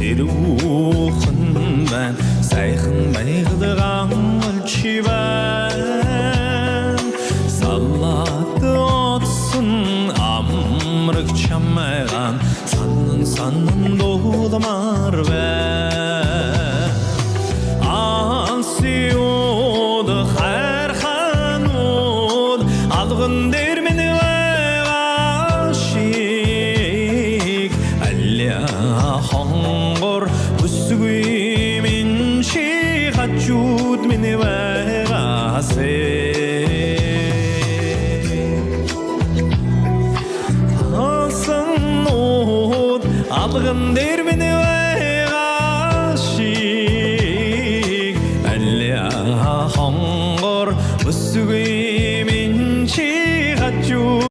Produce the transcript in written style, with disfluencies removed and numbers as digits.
Сэрүүхэн байна сайхан байгдган чи байна саллат отсон амраг чамайган санан дуудмаар байна ансиуд хайрханууд алган дээр минь ашиг алля хонгор бүсгүй минь чи хачууд минь байгаасе алган дээр